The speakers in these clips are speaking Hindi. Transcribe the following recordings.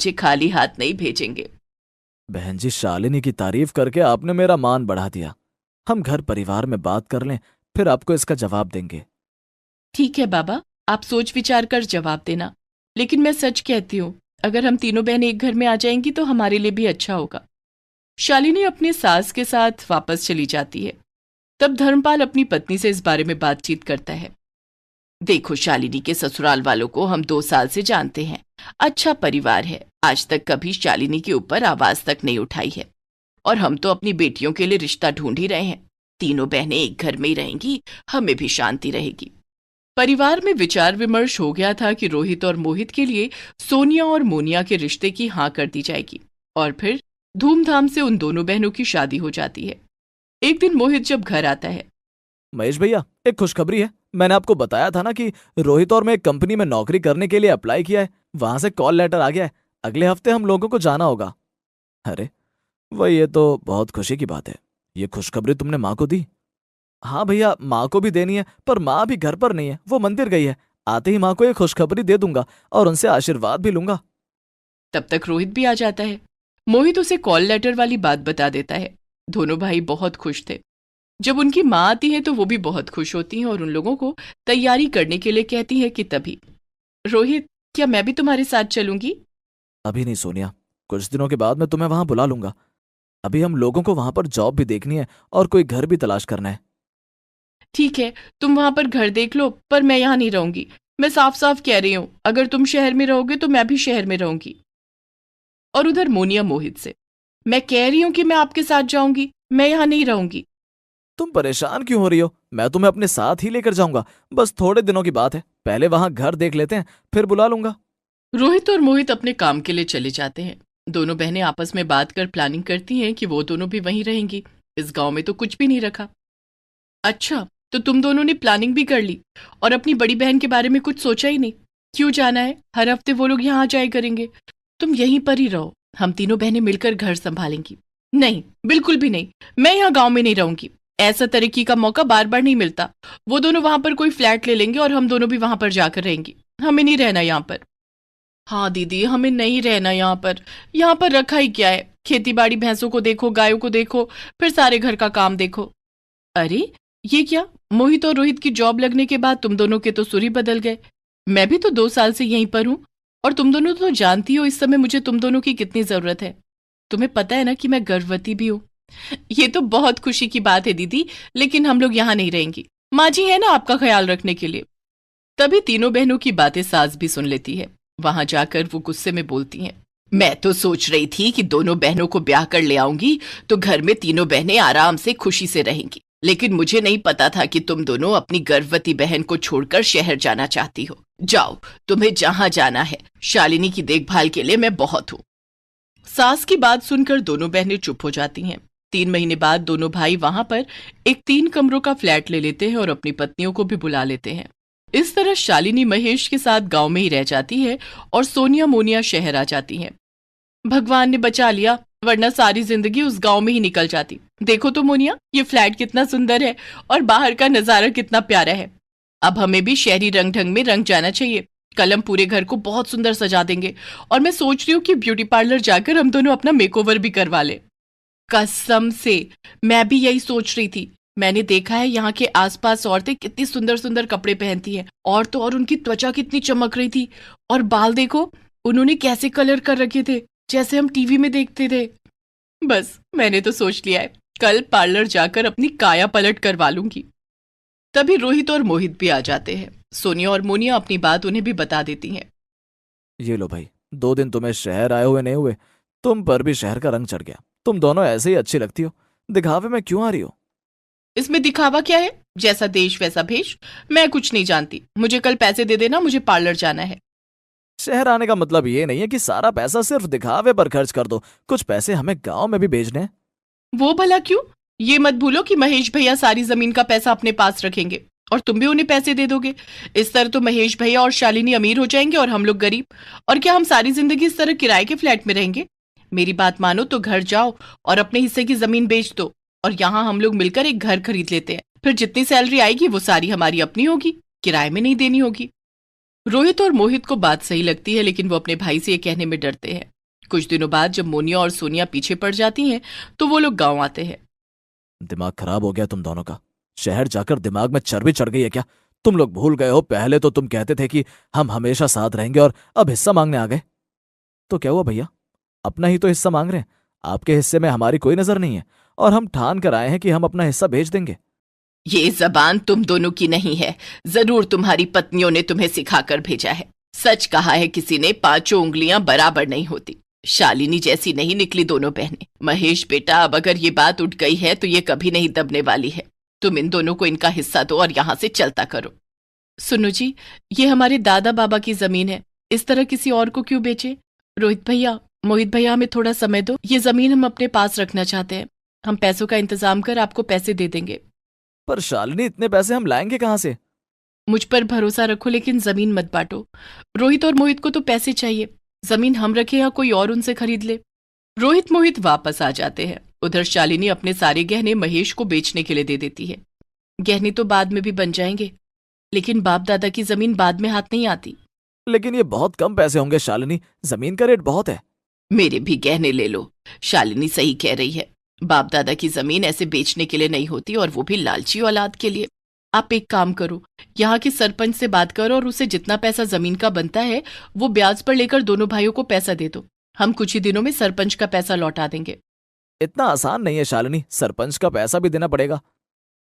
बच्चे खाली हाथ नहीं भेजेंगे। बहन जी, शालिनी की तारीफ करके आपने मेरा मान बढ़ा दिया। हम घर परिवार में बात कर लें, फिर आपको इसका जवाब देंगे। ठीक है बाबा, आप सोच विचार कर जवाब देना। लेकिन मैं सच कहती हूँ, अगर हम तीनों बहनें एक घर में आ जाएंगी तो हमारे लिए भी अच्छा होगा। शालिनी अपने सास के साथ वापस चली जाती है। तब धर्मपाल अपनी पत्नी से इस बारे में बातचीत करता है। देखो, शालिनी के ससुराल वालों को हम 2 साल से जानते हैं। अच्छा परिवार है, आज तक कभी शालिनी के ऊपर आवाज तक नहीं उठाई है। और हम तो अपनी बेटियों के लिए रिश्ता ढूंढ ही रहे हैं। तीनों बहनें एक घर में ही रहेंगी, हमें भी शांति रहेगी। परिवार में विचार विमर्श हो गया था कि रोहित और मोहित के लिए सोनिया और मोनिया के रिश्ते की हाँ कर दी जाएगी और फिर धूमधाम से उन दोनों बहनों की शादी हो जाती है। एक दिन मोहित जब घर आता है। महेश भैया, एक खुशखबरी है। मैंने आपको बताया था ना कि रोहित और मैं एक कंपनी में नौकरी करने के लिए अप्लाई किया है। वहां से कॉल लेटर आ गया है। अगले हफ्ते हम लोगों को जाना होगा। अरे वही, ये तो बहुत खुशी की बात है। ये खुशखबरी तुमने माँ को दी? हाँ भैया, माँ को भी देनी है, पर माँ भी घर पर नहीं है, वो मंदिर गई है। आते ही माँ को ये खुशखबरी दे दूंगा और उनसे आशीर्वाद भी लूंगा। तब तक रोहित भी आ जाता है। मोहित उसे कॉल लेटर वाली बात बता देता है। दोनों भाई बहुत खुश थे। जब उनकी माँ आती है तो वो भी बहुत खुश होती हैं और उन लोगों को तैयारी करने के लिए कहती है कि तभी, रोहित, क्या मैं भी तुम्हारे साथ चलूंगी? अभी नहीं सोनिया, कुछ दिनों के बाद मैं तुम्हें वहां बुला लूंगा। अभी हम लोगों को वहां पर जॉब भी देखनी है और कोई घर भी तलाश करना है। ठीक है, तुम वहां पर घर देख लो, पर मैं यहाँ नहीं रहूंगी। मैं साफ साफ कह रही हूं, अगर तुम शहर में रहोगे तो मैं भी शहर में रहूंगी। और उधर मोनिया मोहित से, मैं कह रही हूं कि मैं आपके साथ जाऊंगी, मैं यहाँ नहीं रहूंगी। तुम परेशान क्यों हो रही हो? मैं तुम्हें अपने साथ ही लेकर जाऊंगा। बस थोड़े दिनों की बात है, पहले वहां घर देख लेते हैं, फिर बुला लूंगा। रोहित और मोहित अपने काम के लिए चले जाते हैं। दोनों बहनें आपस में बात कर प्लानिंग करती हैं कि वो दोनों भी वहीं रहेंगी। इस गांव में तो कुछ भी नहीं रखा। अच्छा, तो तुम दोनों ने प्लानिंग भी कर ली और अपनी बड़ी बहन के बारे में कुछ सोचा ही नहीं? क्यों जाना है? हर हफ्ते वो लोग यहाँ जाया करेंगे। तुम यहीं पर ही रहो, हम तीनों बहनें मिलकर घर संभालेंगी। नहीं, बिल्कुल भी नहीं। मैं यहाँ गांव में नहीं रहूंगी। ऐसा तरक्की का मौका बार बार नहीं मिलता। वो दोनों वहां पर कोई फ्लैट ले लेंगे और हम दोनों भी वहां पर जाकर रहेंगी। हमें नहीं रहना यहाँ पर। हाँ दीदी, हमें नहीं रहना यहाँ पर। यहाँ पर रखा ही क्या है? खेती बाड़ी, भैंसों को देखो, गायों को देखो, फिर सारे घर का काम देखो। अरे, ये क्या? मोहित और रोहित की जॉब लगने के बाद तुम दोनों के तो सुर ही बदल गए। मैं भी तो 2 साल से यहीं पर हूं और तुम दोनों तो जानती हो इस समय मुझे तुम दोनों की कितनी जरूरत है। तुम्हें पता है ना कि मैं गर्भवती भी हूं। ये तो बहुत खुशी की बात है दीदी, लेकिन हम लोग यहाँ नहीं रहेंगी। माँ जी है ना आपका ख्याल रखने के लिए। तभी तीनों बहनों की बातें सास भी सुन लेती है। वहां जाकर वो गुस्से में बोलती हैं, मैं तो सोच रही थी कि दोनों बहनों को ब्याह कर ले आऊंगी तो घर में तीनों बहनें आराम से खुशी से रहेंगी। लेकिन मुझे नहीं पता था कि तुम दोनों अपनी गर्भवती बहन को छोड़कर शहर जाना चाहती हो। जाओ, तुम्हें जहां जाना है। शालिनी की देखभाल के लिए मैं बहुत हूं। सास की बात सुनकर दोनों बहनें चुप हो जाती हैं। 3 महीने बाद दोनों भाई वहां पर एक 3 कमरों का फ्लैट ले लेते हैं और अपनी पत्नियों को भी बुला लेते हैं। इस तरह शालिनी महेश के साथ गांव में ही रह जाती है और सोनिया मोनिया शहर आ जाती हैं। भगवान ने बचा लिया, वरना सारी जिंदगी उस गांव में ही निकल जाती। देखो तो मोनिया, ये फ्लैट कितना सुंदर है और बाहर का नजारा कितना प्यारा है। अब हमें भी शहरी रंग ढंग में रंग जाना चाहिए। कल हम पूरे घर को बहुत सुंदर सजा देंगे और मैं सोच रही हूँ कि ब्यूटी पार्लर जाकर हम दोनों अपना मेकओवर भी करवा ले। कसम से, मैं भी यही सोच रही थी। मैंने देखा है यहाँ के आसपास औरतें कितनी सुंदर सुंदर कपड़े पहनती हैं, और तो और उनकी त्वचा कितनी चमक रही थी। और बाल देखो, उन्होंने कैसे कलर कर रखे थे, जैसे हम टीवी में देखते थे। बस मैंने तो सोच लिया है, कल पार्लर जाकर अपनी काया पलट करवा लूंगी। तभी रोहित और मोहित भी आ जाते हैं। सोनिया और मोनिया अपनी बात उन्हें भी बता देती हैं। ये लो भाई, 2 दिन तुम्हें शहर आए हुए नहीं हुए, तुम पर भी शहर का रंग चढ़ गया। तुम दोनों ऐसे ही अच्छी लगती हो, दिखावे में क्यों आ रही हो? इसमें दिखावा क्या है? जैसा देश वैसा भेष। मैं कुछ नहीं जानती, मुझे कल पैसे दे देना, मुझे पार्लर जाना है। शहर आने का मतलब ये नहीं है कि सारा पैसा सिर्फ दिखावे पर खर्च कर दो। कुछ पैसे हमें गांव में भी भेजने हैं। वो भला क्यों? ये मत भूलो कि महेश भैया सारी जमीन का पैसा अपने पास रखेंगे और तुम भी उन्हें पैसे दे दोगे। इस तरह तो महेश भैया और शालिनी अमीर हो जाएंगे और हम लोग गरीब। और क्या हम सारी जिंदगी इस तरह किराए के फ्लैट में रहेंगे? मेरी बात मानो तो घर जाओ और अपने हिस्से की जमीन बेच दो और यहाँ हम लोग मिलकर एक घर खरीद लेते हैं। फिर जितनी सैलरी आएगी वो सारी हमारी अपनी होगी, किराए में नहीं देनी होगी। रोहित और मोहित को बात सही लगती है, लेकिन वो अपने भाई से ये कहने में डरते हैं। कुछ दिनों बाद जब मोनिया और सोनिया पीछे पड़ जाती हैं तो वो लोग गांव आते हैं। दिमाग खराब हो गया तुम दोनों का। शहर जाकर दिमाग में चर्बी चढ़ गई है क्या? तुम लोग भूल गए हो, पहले तो तुम कहते थे कि हम हमेशा साथ रहेंगे और अब हिस्सा मांगने आ गए। तो क्या हुआ भैया, अपना ही तो हिस्सा मांग रहे हैं। आपके हिस्से में हमारी कोई नजर नहीं है और हम ठान कर आए हैं कि हम अपना हिस्सा भेज देंगे। ये जबान तुम दोनों की नहीं है, जरूर तुम्हारी पत्नियों ने तुम्हें सिखाकर भेजा है। सच कहा है किसी ने, पांचों उंगलियां बराबर नहीं होती। शालिनी जैसी नहीं निकली दोनों बहनें। महेश बेटा, अब अगर ये बात उठ गई है तो ये कभी नहीं दबने वाली है। तुम इन दोनों को इनका हिस्सा दो और यहां से चलता करो। सुनो जी, ये हमारे दादा बाबा की जमीन है, इस तरह किसी और को क्यों बेचे? रोहित भैया, मोहित भैया, हमें थोड़ा समय दो। ये जमीन हम अपने पास रखना चाहते हैं। हम पैसों का इंतजाम कर आपको पैसे दे देंगे। पर शालिनी, इतने पैसे हम लाएंगे कहाँ से? मुझ पर भरोसा रखो, लेकिन जमीन मत बांटो। रोहित और मोहित को तो पैसे चाहिए, जमीन हम रखे या कोई और उनसे खरीद ले। रोहित मोहित वापस आ जाते हैं। उधर शालिनी अपने सारे गहने महेश को बेचने के लिए दे देती है। गहने तो बाद में भी बन जाएंगे, लेकिन बाप दादा की जमीन बाद में हाथ नहीं आती। लेकिन ये बहुत कम पैसे होंगे शालिनी, जमीन का रेट बहुत है। मेरे भी गहने ले लो। शालिनी सही कह रही है, बाप दादा की जमीन ऐसे बेचने के लिए नहीं होती, और वो भी लालची औलाद के लिए। आप एक काम करो, यहाँ के सरपंच से बात करो और उसे जितना पैसा जमीन का बनता है वो ब्याज पर लेकर दोनों भाइयों को पैसा दे दो। हम कुछ ही दिनों में सरपंच का पैसा लौटा देंगे। इतना आसान नहीं है शालिनी, सरपंच का पैसा भी देना पड़ेगा।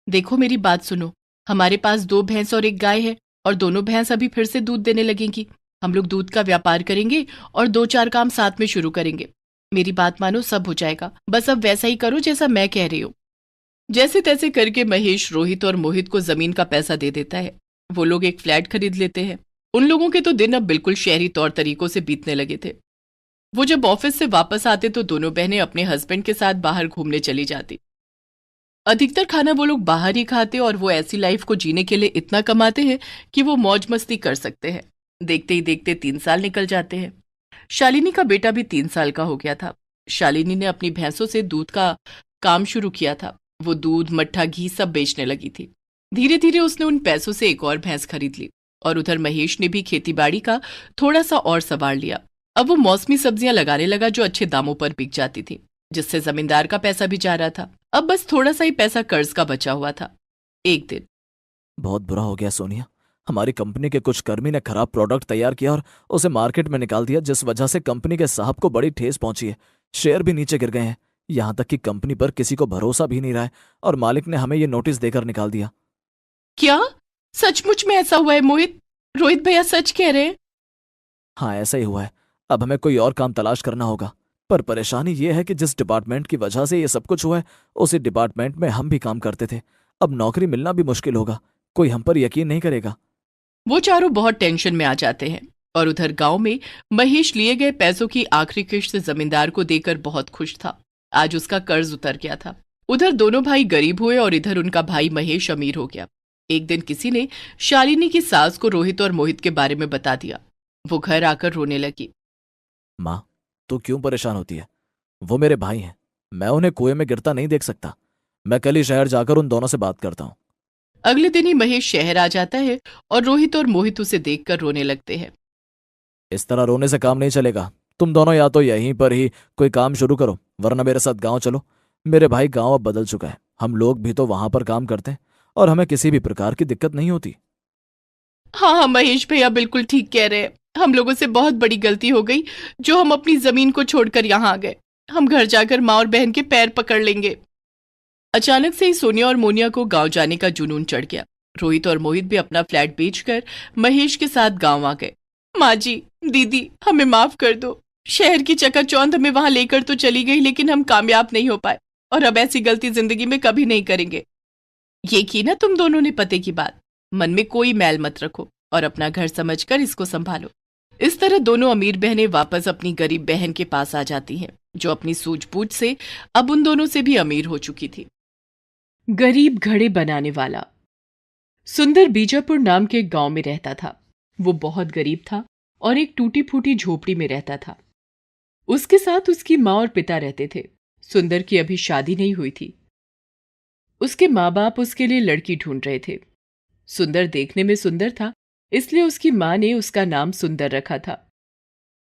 देखो मेरी बात सुनो, हमारे पास 2 भैंस और 1 गाय है, और दोनों भैंस अभी फिर से दूध देने लगेंगी। हम लोग दूध का व्यापार करेंगे और 2-4 काम साथ में शुरू करेंगे। मेरी बात मानो, सब हो जाएगा। बस अब वैसा ही करो जैसा मैं कह रही हूँ। जैसे तैसे करके महेश रोहित और मोहित को जमीन का पैसा दे देता है। वो लोग एक फ्लैट खरीद लेते हैं। उन लोगों के तो दिन अब बिल्कुल शहरी तौर तरीकों से बीतने लगे थे। वो जब ऑफिस से वापस आते तो दोनों बहनें अपने हस्बैंड के साथ बाहर घूमने चली जाती। अधिकतर खाना वो लोग बाहर ही खाते, और वो ऐसी लाइफ को जीने के लिए इतना कमाते हैं कि वो मौज मस्ती कर सकते हैं। देखते ही देखते 3 साल निकल जाते हैं। शालिनी का बेटा भी 3 साल का हो गया था। शालिनी ने अपनी भैंसों से दूध का काम शुरू किया था। वो दूध, मट्ठा, घी सब बेचने लगी थी। धीरे धीरे उसने उन पैसों से एक और भैंस खरीद ली, और उधर महेश ने भी खेतीबाड़ी का थोड़ा सा और संभाल लिया। अब वो मौसमी सब्जियां लगाने लगा जो अच्छे दामों पर बिक जाती थी, जिससे जमींदार का पैसा भी जा रहा था। अब बस थोड़ा सा ही पैसा कर्ज का बचा हुआ था। एक दिन बहुत बुरा हो गया सोनिया, हमारी कंपनी के कुछ कर्मी ने खराब प्रोडक्ट तैयार किया और उसे मार्केट में निकाल दिया, जिस वजह से कंपनी के साहब को बड़ी ठेस पहुंची है। शेयर भी नीचे गिर गए हैं। यहां तक कि कंपनी पर किसी को भरोसा भी नहीं रहा है और मालिक ने हमें ये नोटिस देकर निकाल दिया। क्या सचमुच में ऐसा हुआ है मोहित? रोहित भैया सच कह रहे हैं? हाँ, ऐसा ही हुआ है। अब हमें कोई और काम तलाश करना होगा। पर परेशानी ये है कि जिस डिपार्टमेंट की वजह से ये सब कुछ हुआ है, उसी डिपार्टमेंट में हम भी काम करते थे। अब नौकरी मिलना भी मुश्किल होगा, कोई हम पर यकीन नहीं करेगा। वो चारों बहुत टेंशन में आ जाते हैं। और उधर गांव में महेश लिए गए पैसों की आखिरी किश्त जमींदार को देकर बहुत खुश था। आज उसका कर्ज उतर गया था। उधर दोनों भाई गरीब हुए और इधर उनका भाई महेश अमीर हो गया। एक दिन किसी ने शालिनी की सास को रोहित और मोहित के बारे में बता दिया। वो घर आकर रोने लगी। माँ, तू क्यों परेशान होती है? वो मेरे भाई हैं, मैं उन्हें कुएं में गिरता नहीं देख सकता। मैं कल ही शहर जाकर उन दोनों से बात करता हूँ। अगले दिन ही महेश शहर आ जाता है और रोहित और मोहित उसे देखकर रोने लगते हैं। इस तरह रोने से काम नहीं चलेगा। तुम दोनों या तो यहीं पर ही कोई काम शुरू करो, वरना मेरे साथ गांव चलो। मेरे भाई, गांव अब बदल चुका है, हम लोग भी तो वहां पर काम करते हैं और हमें किसी भी प्रकार की दिक्कत नहीं होती। हाँ हाँ, महेश भैया बिल्कुल ठीक कह रहे हैं। हम लोगों से बहुत बड़ी गलती हो गई जो हम अपनी जमीन को छोड़कर यहाँ आ गए। हम घर जाकर माँ और बहन के पैर पकड़ लेंगे। अचानक से ही सोनिया और मोनिया को गांव जाने का जुनून चढ़ गया। रोहित और मोहित भी अपना फ्लैट बेचकर महेश के साथ गांव आ गए। माँ जी, दीदी, हमें माफ कर दो। शहर की चकाचौंध हमें वहां लेकर तो चली गई, लेकिन हम कामयाब नहीं हो पाए, और अब ऐसी गलती जिंदगी में कभी नहीं करेंगे। ये की ना तुम दोनों ने पते की बात। मन में कोई मैल मत रखो और अपना घर समझकर इसको संभालो। इस तरह दोनों अमीर बहनें वापस अपनी गरीब बहन के पास आ जाती हैं, जो अपनी सूझबूझ से अब उन दोनों से भी अमीर हो चुकी थी। गरीब घड़े बनाने वाला। सुंदर बीजापुर नाम के एक गांव में रहता था। वो बहुत गरीब था और एक टूटी फूटी झोपड़ी में रहता था। उसके साथ उसकी माँ और पिता रहते थे। सुंदर की अभी शादी नहीं हुई थी। उसके माँ बाप उसके लिए लड़की ढूंढ रहे थे। सुंदर देखने में सुंदर था, इसलिए उसकी माँ ने उसका नाम सुंदर रखा था।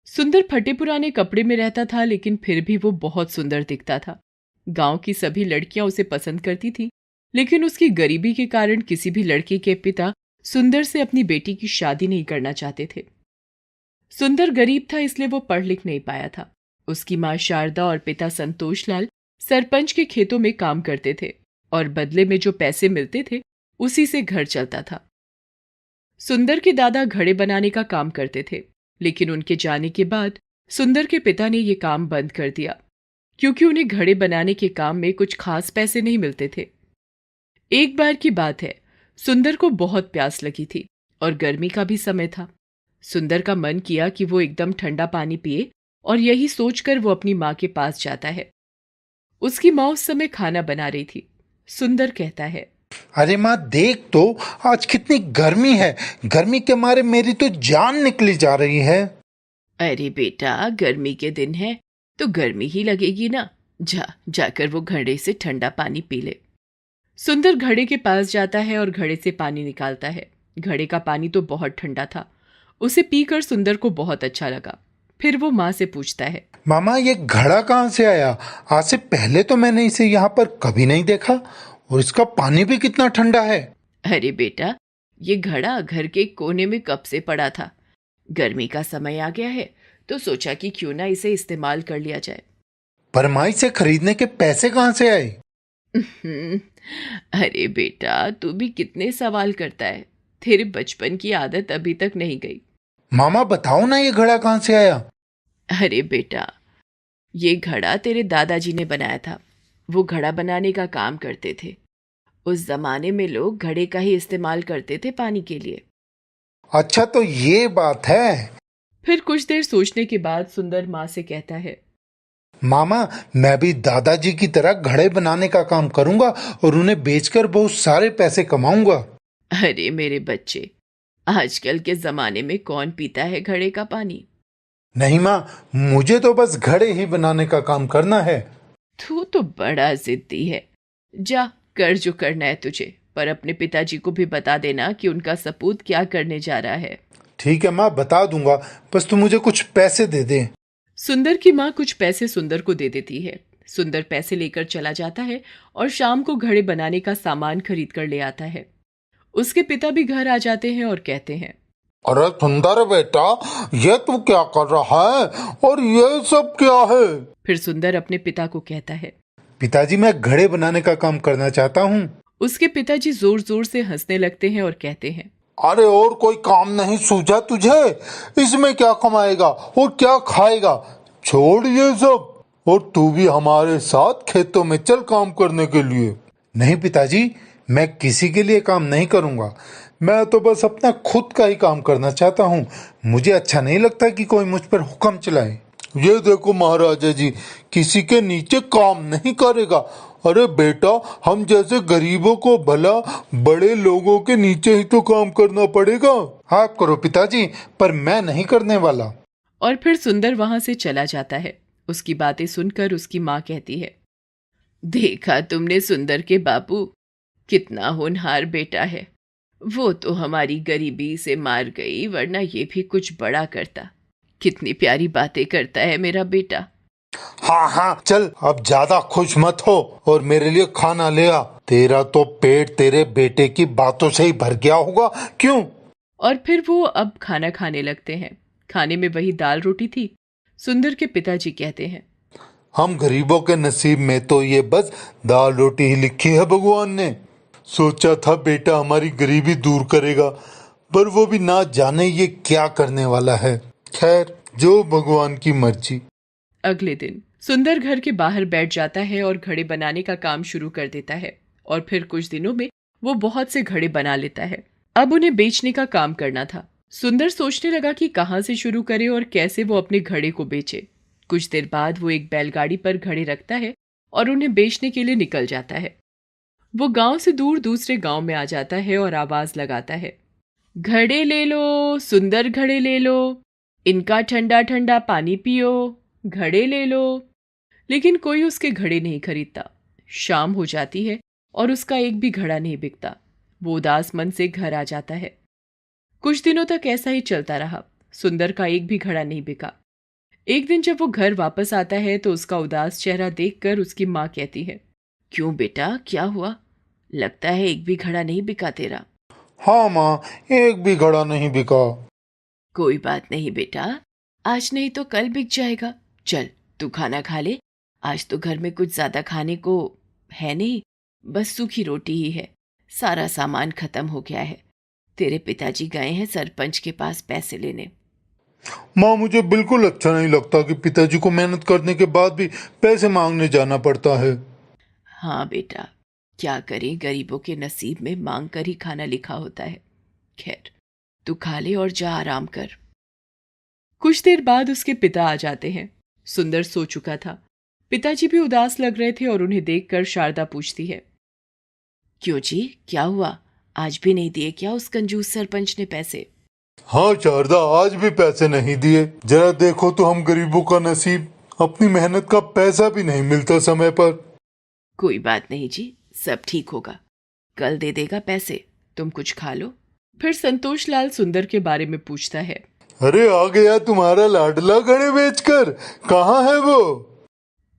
सुंदर फटे पुराने कपड़े में रहता था, लेकिन फिर भी वो बहुत सुंदर दिखता था। गांव की सभी लड़कियां उसे पसंद करती थीं, लेकिन उसकी गरीबी के कारण किसी भी लड़की के पिता सुंदर से अपनी बेटी की शादी नहीं करना चाहते थे। सुंदर गरीब था, इसलिए वो पढ़ लिख नहीं पाया था। उसकी माँ शारदा और पिता संतोष लाल सरपंच के खेतों में काम करते थे और बदले में जो पैसे मिलते थे उसी से घर चलता था। सुंदर के दादा घड़े बनाने का काम करते थे, लेकिन उनके जाने के बाद सुंदर के पिता ने ये काम बंद कर दिया, क्योंकि उन्हें घड़े बनाने के काम में कुछ खास पैसे नहीं मिलते थे। एक बार की बात है, सुंदर को बहुत प्यास लगी थी और गर्मी का भी समय था। सुंदर का मन किया कि वो एकदम ठंडा पानी पिए, और यही सोचकर वो अपनी माँ के पास जाता है। उसकी माँ उस समय खाना बना रही थी। सुंदर कहता है, अरे माँ देख तो, आज कितनी गर्मी है। गर्मी के मारे मेरी तो जान निकली जा रही है। अरे बेटा, गर्मी के दिन है तो गर्मी ही लगेगी ना। जाकर वो घड़े से ठंडा पानी पी ले। सुंदर घड़े के पास जाता है और घड़े से पानी निकालता है। घड़े का पानी तो बहुत ठंडा था। उसे पीकर सुंदर को बहुत अच्छा लगा। फिर वो माँ से पूछता है, मामा ये घड़ा कहाँ से आया? आज से पहले तो मैंने इसे यहाँ पर कभी नहीं देखा, और इसका पानी भी कितना ठंडा है। अरे बेटा, ये घड़ा घर के कोने में कब से पड़ा था। गर्मी का समय आ गया है तो सोचा कि क्यों ना इसे इस्तेमाल कर लिया जाए। पर माँ इसे खरीदने के पैसे कहाँ से आए? अरे बेटा, तू भी कितने सवाल करता है। तेरे बचपन की आदत अभी तक नहीं गई। मामा बताओ ना, ये घड़ा कहाँ से आया? अरे बेटा, ये घड़ा तेरे दादाजी ने बनाया था। वो घड़ा बनाने का काम करते थे। उस जमाने में लोग घड़े का ही इस्तेमाल करते थे पानी के लिए। अच्छा तो ये बात है। फिर कुछ देर सोचने के बाद सुंदर माँ से कहता है, मामा मैं भी दादाजी की तरह घड़े बनाने का काम करूंगा और उन्हें बेचकर बहुत सारे पैसे कमाऊंगा। अरे मेरे बच्चे, आजकल के जमाने में कौन पीता है घड़े का पानी। नहीं माँ, मुझे तो बस घड़े ही बनाने का काम करना है। तू तो बड़ा जिद्दी है। जा कर जो करना है तुझे, पर अपने पिताजी को भी बता देना कि उनका सपूत क्या करने जा रहा है। ठीक है माँ, बता दूंगा, बस तू मुझे कुछ पैसे दे दे। सुंदर की माँ कुछ पैसे सुंदर को दे देती है। सुंदर पैसे लेकर चला जाता है और शाम को घड़े बनाने का सामान खरीद कर ले आता है। उसके पिता भी घर आ जाते हैं और कहते हैं, अरे सुंदर बेटा, ये तू क्या कर रहा है और ये सब क्या है? फिर सुंदर अपने पिता को कहता है। पिताजी मैं घड़े बनाने का काम करना चाहता हूँ। उसके पिताजी जोर जोर से हंसने लगते हैं और कहते हैं, अरे और कोई काम नहीं सूझा तुझे? इसमें क्या कमाएगा और क्या खाएगा? छोड़ ये सब और तू भी हमारे साथ खेतों में चल काम करने के लिए। नहीं पिताजी, मैं किसी के लिए काम नहीं करूँगा। मैं तो बस अपना खुद का ही काम करना चाहता हूँ। मुझे अच्छा नहीं लगता कि कोई मुझ पर हुक्म चलाए। ये देखो महाराजा जी, किसी के नीचे काम नहीं करेगा। अरे बेटा, हम जैसे गरीबों को भला बड़े लोगों के नीचे ही तो काम करना पड़ेगा। आप करो पिताजी, पर मैं नहीं करने वाला। और फिर सुंदर वहां से चला जाता है। उसकी बातें सुनकर उसकी माँ कहती है, देखा तुमने सुंदर के बापू, कितना होनहार बेटा है। वो तो हमारी गरीबी से मार गई, वरना ये भी कुछ बड़ा करता। कितनी प्यारी बातें करता है मेरा बेटा। हाँ हाँ चल, अब ज्यादा खुश मत हो और मेरे लिए खाना ले आ। तेरा तो पेट तेरे बेटे की बातों से ही भर गया होगा, क्यों? और फिर वो अब खाना खाने लगते हैं। खाने में वही दाल रोटी थी। सुंदर के पिताजी कहते हैं, हम गरीबों के नसीब में तो ये बस दाल रोटी ही लिखी है भगवान ने। सोचा था बेटा हमारी गरीबी दूर करेगा, पर वो भी ना जाने ये क्या करने वाला है। खैर, जो भगवान की मर्जी। अगले दिन सुंदर घर के बाहर बैठ जाता है और घड़े बनाने का काम शुरू कर देता है। और फिर कुछ दिनों में वो बहुत से घड़े बना लेता है। अब उन्हें बेचने का काम करना था। सुंदर सोचने लगा कि कहाँ से शुरू करे और कैसे वो अपने घड़े को बेचे। कुछ देर बाद वो एक बैलगाड़ी पर घड़े रखता है और उन्हें बेचने के लिए निकल जाता है। वो गांव से दूर दूसरे गांव में आ जाता है और आवाज लगाता है, घड़े ले लो, सुंदर घड़े ले लो, इनका ठंडा ठंडा पानी पियो, घड़े ले लो। लेकिन कोई उसके घड़े नहीं खरीदता। शाम हो जाती है और उसका एक भी घड़ा नहीं बिकता। वो उदास मन से घर आ जाता है। कुछ दिनों तक ऐसा ही चलता रहा। सुंदर का एक भी घड़ा नहीं बिका। एक दिन जब वो घर वापस आता है तो उसका उदास चेहरा देखकर उसकी माँ कहती है, क्यों बेटा, क्या हुआ? लगता है एक भी घड़ा नहीं बिका तेरा। हाँ माँ, एक भी घड़ा नहीं बिका। कोई बात नहीं बेटा, आज नहीं तो कल बिक जाएगा। चल तू खाना खा ले। आज तो घर में कुछ ज्यादा खाने को है नहीं, बस सूखी रोटी ही है। सारा सामान खत्म हो गया है। तेरे पिताजी गए हैं सरपंच के पास पैसे लेने। माँ, मुझे बिल्कुल अच्छा नहीं लगता कि पिताजी को मेहनत करने के बाद भी पैसे मांगने जाना पड़ता है। हाँ बेटा, क्या करें, गरीबों के नसीब में मांग कर ही खाना लिखा होता है। खैर, तू खा ले और जा आराम कर। कुछ देर बाद उसके पिता आ जाते हैं। सुंदर सो चुका था। पिताजी भी उदास लग रहे थे और उन्हें देखकर शारदा पूछती है, क्यों जी, क्या हुआ? आज भी नहीं दिए क्या उस कंजूस सरपंच ने पैसे? हाँ शारदा, आज भी पैसे नहीं दिए। जरा देखो तो हम गरीबों का नसीब, अपनी मेहनत का पैसा भी नहीं मिलता समय पर। कोई बात नहीं जी, सब ठीक होगा। कल दे देगा पैसे, तुम कुछ खा लो। फिर संतोष लाल सुंदर के बारे में पूछता है, अरे आ गया तुम्हारा लाडला घड़े बेचकर, कहाँ है वो?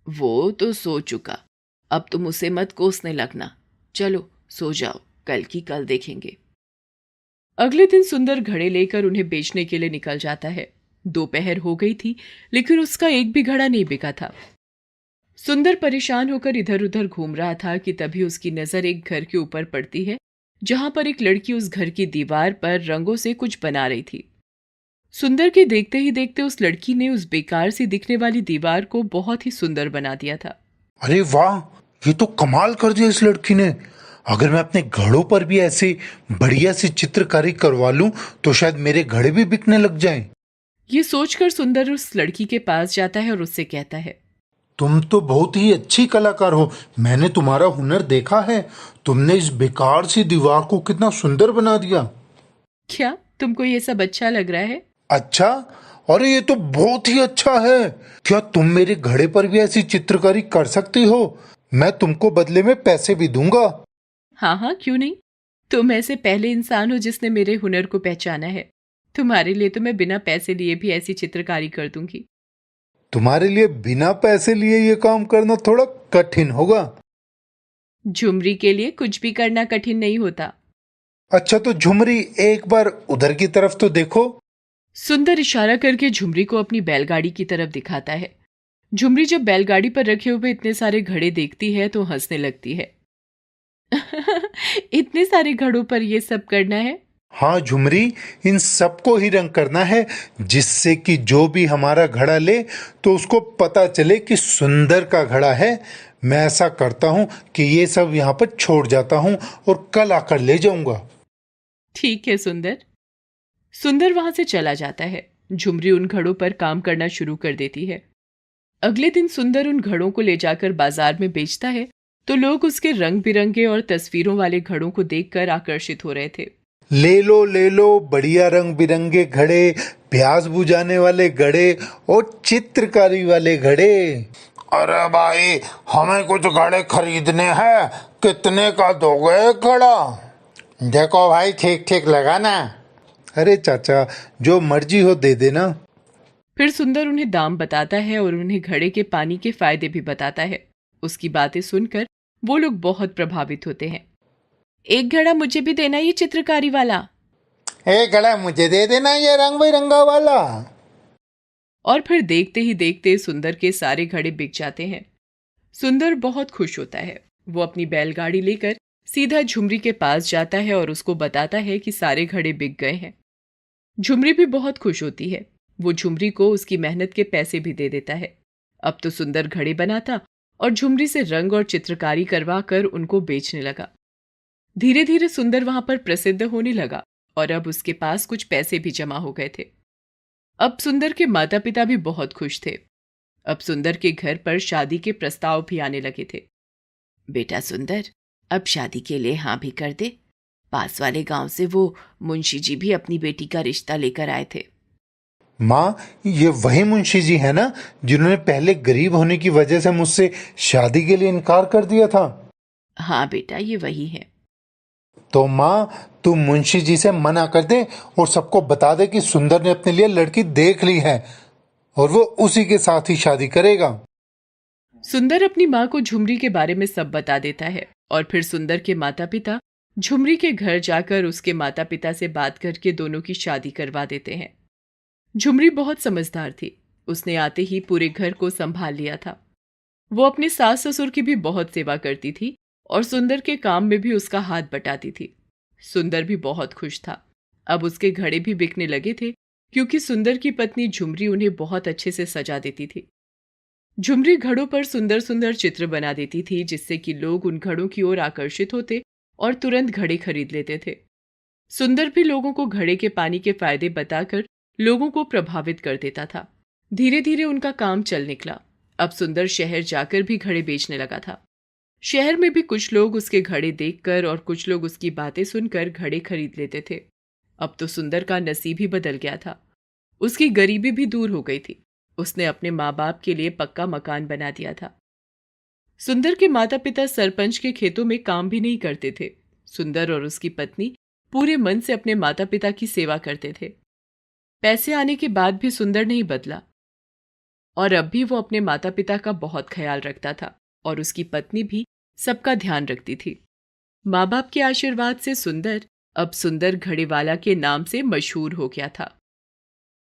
वो तो सो चुका, अब तुम उसे मत कोसने लगना। चलो सो जाओ, कल की कल देखेंगे। अगले दिन सुंदर घड़े लेकर उन्हें बेचने के लिए निकल जाता है। दोपहर हो गई थी, लेकिन उसका एक भी घड़ा नहीं बिका था। सुंदर परेशान होकर इधर उधर घूम रहा था कि तभी उसकी नजर एक घर के ऊपर पड़ती है, जहां पर एक लड़की उस घर की दीवार पर रंगों से कुछ बना रही थी। सुंदर के देखते ही देखते उस लड़की ने उस बेकार सी दिखने वाली दीवार को बहुत ही सुंदर बना दिया था। अरे वाह, ये तो कमाल कर दिया इस लड़की ने। अगर मैं अपने घड़ों पर भी ऐसी बढ़िया सी चित्रकारी करवा लूं तो शायद मेरे घड़े भी बिकने लग जाएं। ये सोचकर सुंदर उस लड़की के पास जाता है और उससे कहता है, तुम तो बहुत ही अच्छी कलाकार हो, मैंने तुम्हारा हुनर देखा है। तुमने इस बेकार सी दीवार को कितना सुंदर बना दिया। क्या तुमको ये सब अच्छा लग रहा है? अच्छा, अरे ये तो बहुत ही अच्छा है। क्या तुम मेरे घड़े पर भी ऐसी चित्रकारी कर सकती हो? मैं तुमको बदले में पैसे भी दूंगा। हाँ हाँ, क्यों नहीं। तुम ऐसे पहले इंसान हो जिसने मेरे हुनर को पहचाना है। तुम्हारे लिए तो मैं बिना पैसे लिए भी ऐसी चित्रकारी कर दूंगी। तुम्हारे लिए बिना पैसे लिए ये काम करना थोड़ा कठिन होगा। झुमरी के लिए कुछ भी करना कठिन नहीं होता। अच्छा तो झुमरी, एक बार उधर की तरफ तो देखो। सुंदर इशारा करके झुमरी को अपनी बैलगाड़ी की तरफ दिखाता है। झुमरी जब बैलगाड़ी पर रखे हुए इतने सारे घड़े देखती है तो हंसने लगती है। इतने सारे घड़ों पर ये सब करना है? हाँ झुमरी, इन सबको ही रंग करना है, जिससे कि जो भी हमारा घड़ा ले तो उसको पता चले कि सुंदर का घड़ा है। मैं ऐसा करता हूँ कि ये सब यहाँ पर छोड़ जाता हूँ और कल आकर ले जाऊंगा। ठीक है सुंदर। सुंदर वहां से चला जाता है। झुमरी उन घड़ों पर काम करना शुरू कर देती है। अगले दिन सुंदर उन घड़ों को ले जाकर बाजार में बेचता है तो लोग उसके रंग बिरंगे और तस्वीरों वाले घड़ों को देखकर आकर्षित हो रहे थे। ले लो बढ़िया रंग बिरंगे घड़े, प्यास बुझाने वाले घड़े और चित्रकारी वाले घड़े। अरे भाई, हमें कुछ घड़े खरीदने हैं, कितने का दोगे घड़ा? देखो भाई, ठीक ठीक लगा ना? अरे चाचा, जो मर्जी हो दे देना। फिर सुंदर उन्हें दाम बताता है और उन्हें घड़े के पानी के फायदे भी बताता है। उसकी बातें सुनकर वो लोग बहुत प्रभावित होते हैं। एक घड़ा मुझे भी देना, ये चित्रकारी वाला। एक घड़ा मुझे दे देना, ये रंग बिरंगा वाला। और फिर देखते ही देखते सुंदर के सारे घड़े बिक जाते हैं। सुंदर बहुत खुश होता है। वो अपनी बैलगाड़ी लेकर सीधा झुमरी के पास जाता है और उसको बताता है कि सारे घड़े बिक गए हैं। झुमरी भी बहुत खुश होती है। वो झुमरी को उसकी मेहनत के पैसे भी दे देता है। अब तो सुंदर घड़े बनाता और झुमरी से रंग और चित्रकारी करवा कर उनको बेचने लगा। धीरे धीरे सुंदर वहां पर प्रसिद्ध होने लगा और अब उसके पास कुछ पैसे भी जमा हो गए थे। अब सुंदर के माता पिता भी बहुत खुश थे। अब सुंदर के घर पर शादी के प्रस्ताव भी आने लगे थे। बेटा सुंदर, अब शादी के लिए हाँ भी कर दे। पास वाले गांव से वो मुंशी जी भी अपनी बेटी का रिश्ता लेकर आए थे। माँ, ये वही मुंशी जी है ना जिन्होंने पहले गरीब होने की वजह से मुझसे शादी के लिए इनकार कर दिया था? हाँ बेटा, ये वही है। तो माँ तू मुंशी जी से मना कर दे और सबको बता दे कि सुंदर ने अपने लिए लड़की देख ली है और वो उसी के साथ ही शादी करेगा। सुंदर अपनी माँ को झुमरी के बारे में सब बता देता है और फिर सुंदर के माता पिता झुमरी के घर जाकर उसके माता पिता से बात करके दोनों की शादी करवा देते हैं। झुमरी बहुत समझदार थी। उसने आते ही पूरे घर को संभाल लिया था। वो अपने सास ससुर की भी बहुत सेवा करती थी और सुंदर के काम में भी उसका हाथ बटाती थी। सुंदर भी बहुत खुश था। अब उसके घड़े भी बिकने लगे थे क्योंकि सुंदर की पत्नी झुमरी उन्हें बहुत अच्छे से सजा देती थी। झुमरी घड़ों पर सुंदर सुंदर चित्र बना देती थी जिससे कि लोग उन घड़ों की ओर आकर्षित होते और तुरंत घड़े खरीद लेते थे। सुंदर भी लोगों को घड़े के पानी के फायदे बताकर लोगों को प्रभावित कर देता था। धीरे धीरे उनका काम चल निकला। अब सुंदर शहर जाकर भी घड़े बेचने लगा था। शहर में भी कुछ लोग उसके घड़े देखकर और कुछ लोग उसकी बातें सुनकर घड़े खरीद लेते थे। अब तो सुंदर का नसीब ही बदल गया था। उसकी गरीबी भी दूर हो गई थी। उसने अपने माँ बाप के लिए पक्का मकान बना दिया था। सुंदर के माता पिता सरपंच के खेतों में काम भी नहीं करते थे। सुंदर और उसकी पत्नी पूरे मन से अपने माता पिता की सेवा करते थे। पैसे आने के बाद भी सुंदर नहीं बदला और अब भी वो अपने माता पिता का बहुत ख्याल रखता था और उसकी पत्नी भी सबका ध्यान रखती थी। माँ बाप के आशीर्वाद से सुंदर अब सुंदर घड़ेवाला के नाम से मशहूर हो गया था।